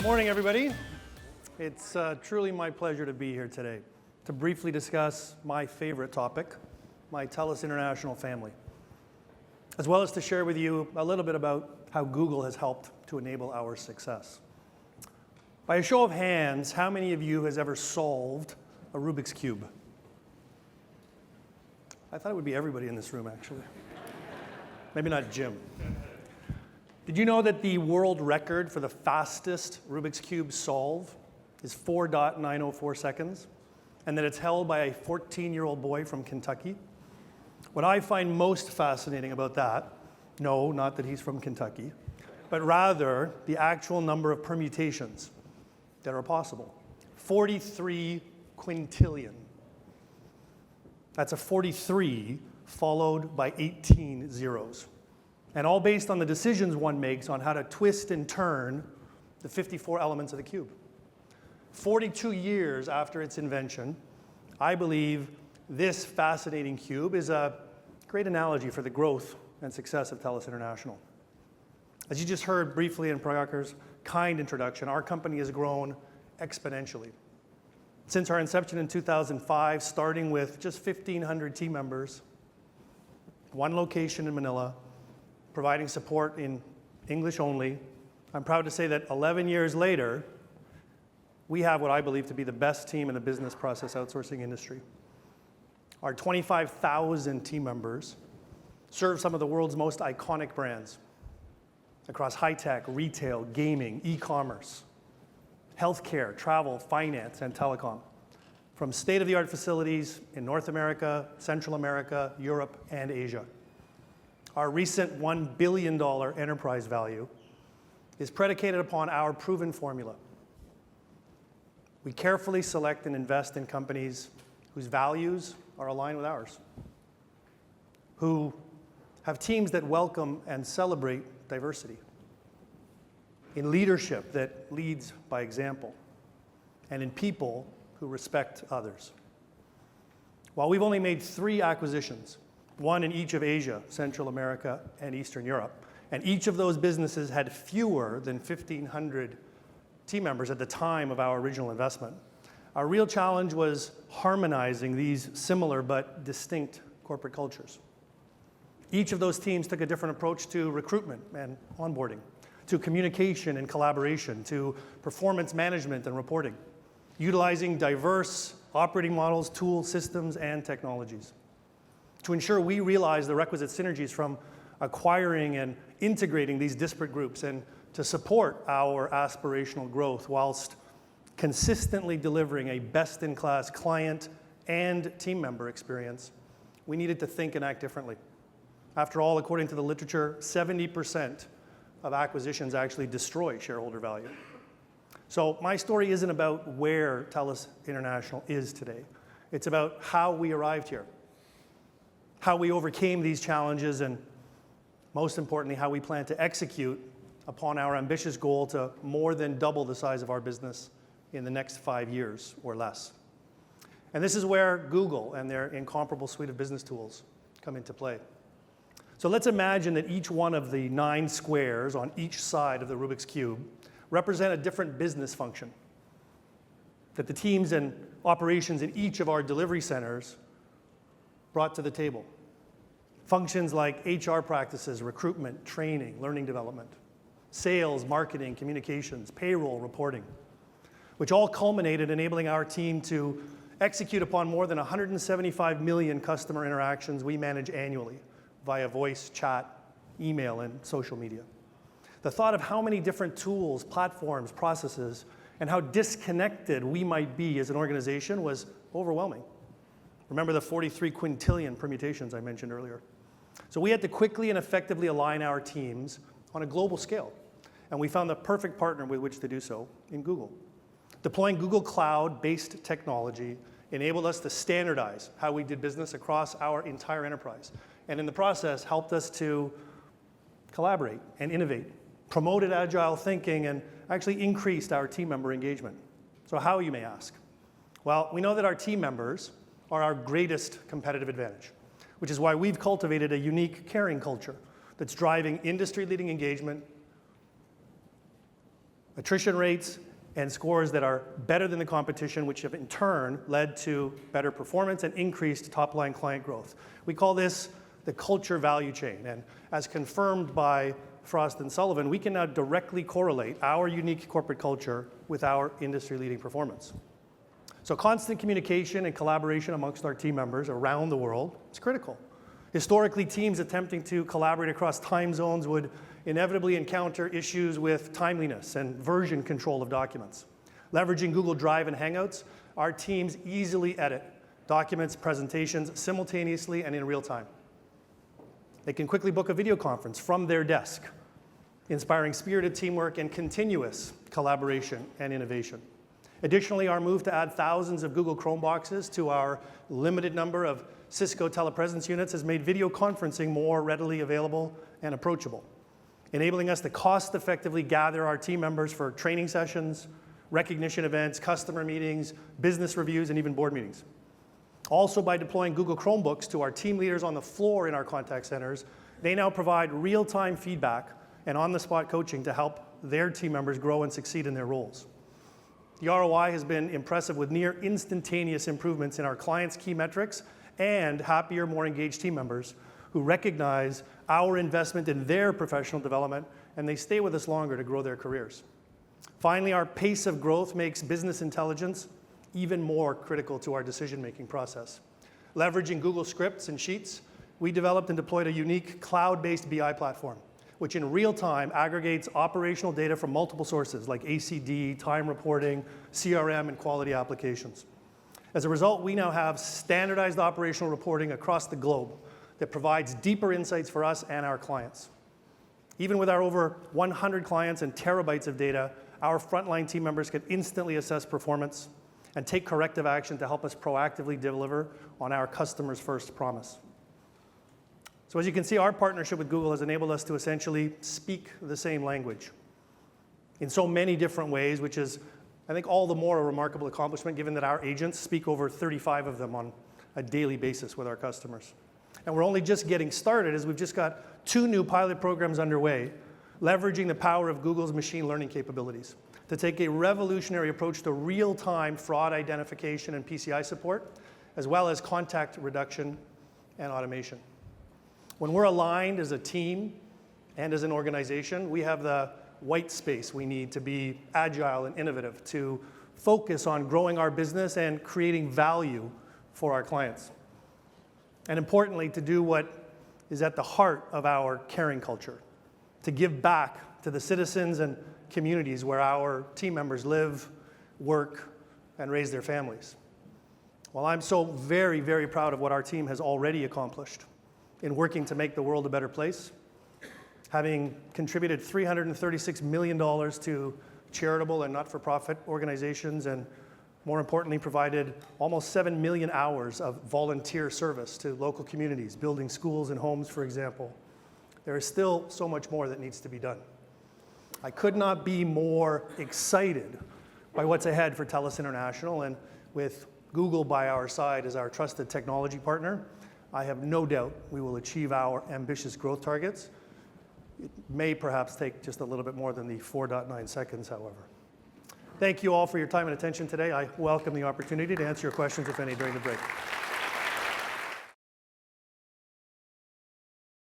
Morning, everybody. It's truly my pleasure to be here today to briefly discuss my favorite topic, my TELUS International family, as well as to share with you a little bit about how Google has helped to enable our success. By a show of hands, how many of you has ever solved a Rubik's Cube? I thought it would be everybody in this room, actually. Maybe not Jim. Did you know that the world record for the fastest Rubik's Cube solve is 4.904 seconds, and that it's held by a 14-year-old boy from Kentucky? What I find most fascinating about that, no, not that he's from Kentucky, but rather the actual number of permutations that are possible. 43 quintillion. That's a 43 followed by 18 zeros. And all based on the decisions one makes on how to twist and turn the 54 elements of the cube. 42 years after its invention, I believe this fascinating cube is a great analogy for the growth and success of TELUS International. As you just heard briefly in Prabhakar's kind introduction, our company has grown exponentially. Since our inception in 2005, starting with just 1,500 team members, one location in Manila, providing support in English only, I'm proud to say that 11 years later, we have what I believe to be the best team in the business process outsourcing industry. Our 25,000 team members serve some of the world's most iconic brands across high-tech, retail, gaming, e-commerce, healthcare, travel, finance, and telecom, from state-of-the-art facilities in North America, Central America, Europe, and Asia. Our recent $1 billion enterprise value is predicated upon our proven formula. We carefully select and invest in companies whose values are aligned with ours, who have teams that welcome and celebrate diversity, in leadership that leads by example, and in people who respect others. While we've only made 3 acquisitions, one in each of Asia, Central America, and Eastern Europe, and each of those businesses had fewer than 1,500 team members at the time of our original investment, our real challenge was harmonizing these similar but distinct corporate cultures. Each of those teams took a different approach to recruitment and onboarding, to communication and collaboration, to performance management and reporting, utilizing diverse operating models, tools, systems, and technologies to ensure we realize the requisite synergies from acquiring and integrating these disparate groups and to support our aspirational growth whilst consistently delivering a best-in-class client and team member experience. We needed to think and act differently. After all, according to the literature, 70% of acquisitions actually destroy shareholder value. So my story isn't about where TELUS International is today. It's about how we arrived here, how we overcame these challenges, and most importantly, how we plan to execute upon our ambitious goal to more than double the size of our business in the next 5 years or less. And this is where Google and their incomparable suite of business tools come into play. So let's imagine that each one of the 9 squares on each side of the Rubik's Cube represent a different business function that the teams and operations in each of our delivery centers brought to the table. Functions like HR practices, recruitment, training, learning development, sales, marketing, communications, payroll, reporting, which all culminated enabling our team to execute upon more than 175 million customer interactions we manage annually via voice, chat, email, and social media. The thought of how many different tools, platforms, processes, and how disconnected we might be as an organization was overwhelming. Remember the 43 quintillion permutations I mentioned earlier. So we had to quickly and effectively align our teams on a global scale, and we found the perfect partner with which to do so in Google. Deploying Google Cloud-based technology enabled us to standardize how we did business across our entire enterprise, and in the process helped us to collaborate and innovate, promoted agile thinking, and actually increased our team member engagement. So how, you may ask? Well, we know that our team members are our greatest competitive advantage, which is why we've cultivated a unique caring culture that's driving industry-leading engagement, attrition rates, and scores that are better than the competition, which have in turn led to better performance and increased top-line client growth. We call this the culture value chain, and as confirmed by Frost & Sullivan, we can now directly correlate our unique corporate culture with our industry-leading performance. So constant communication and collaboration amongst our team members around the world is critical. Historically, teams attempting to collaborate across time zones would inevitably encounter issues with timeliness and version control of documents. Leveraging Google Drive and Hangouts, our teams easily edit documents, presentations simultaneously and in real time. They can quickly book a video conference from their desk, inspiring spirited teamwork and continuous collaboration and innovation. Additionally, our move to add thousands of Google Chrome boxes to our limited number of Cisco telepresence units has made video conferencing more readily available and approachable, enabling us to cost-effectively gather our team members for training sessions, recognition events, customer meetings, business reviews, and even board meetings. Also, by deploying Google Chromebooks to our team leaders on the floor in our contact centers, they now provide real-time feedback and on-the-spot coaching to help their team members grow and succeed in their roles. The ROI has been impressive with near instantaneous improvements in our clients' key metrics and happier, more engaged team members who recognize our investment in their professional development, and they stay with us longer to grow their careers. Finally, our pace of growth makes business intelligence even more critical to our decision-making process. Leveraging Google Scripts and Sheets, we developed and deployed a unique cloud-based BI platform, which in real time aggregates operational data from multiple sources like ACD, time reporting, CRM, and quality applications. As a result, we now have standardized operational reporting across the globe that provides deeper insights for us and our clients. Even with our over 100 clients and terabytes of data, our frontline team members can instantly assess performance and take corrective action to help us proactively deliver on our customers' first promise. So as you can see, our partnership with Google has enabled us to essentially speak the same language in so many different ways, which is, I think, all the more a remarkable accomplishment given that our agents speak over 35 of them on a daily basis with our customers. And we're only just getting started as we've just got 2 new pilot programs underway, leveraging the power of Google's machine learning capabilities to take a revolutionary approach to real-time fraud identification and PCI support, as well as contact reduction and automation. When we're aligned as a team and as an organization, we have the white space we need to be agile and innovative, to focus on growing our business and creating value for our clients. And importantly, to do what is at the heart of our caring culture, to give back to the citizens and communities where our team members live, work, and raise their families. Well, I'm so very, very proud of what our team has already accomplished in working to make the world a better place, having contributed $336 million to charitable and not-for-profit organizations, and more importantly, provided almost 7 million hours of volunteer service to local communities, building schools and homes, for example. There is still so much more that needs to be done. I could not be more excited by what's ahead for TELUS International, and with Google by our side as our trusted technology partner, I have no doubt we will achieve our ambitious growth targets. It may perhaps take just a little bit more than the 4.9 seconds, however. Thank you all for your time and attention today. I welcome the opportunity to answer your questions, if any, during the break.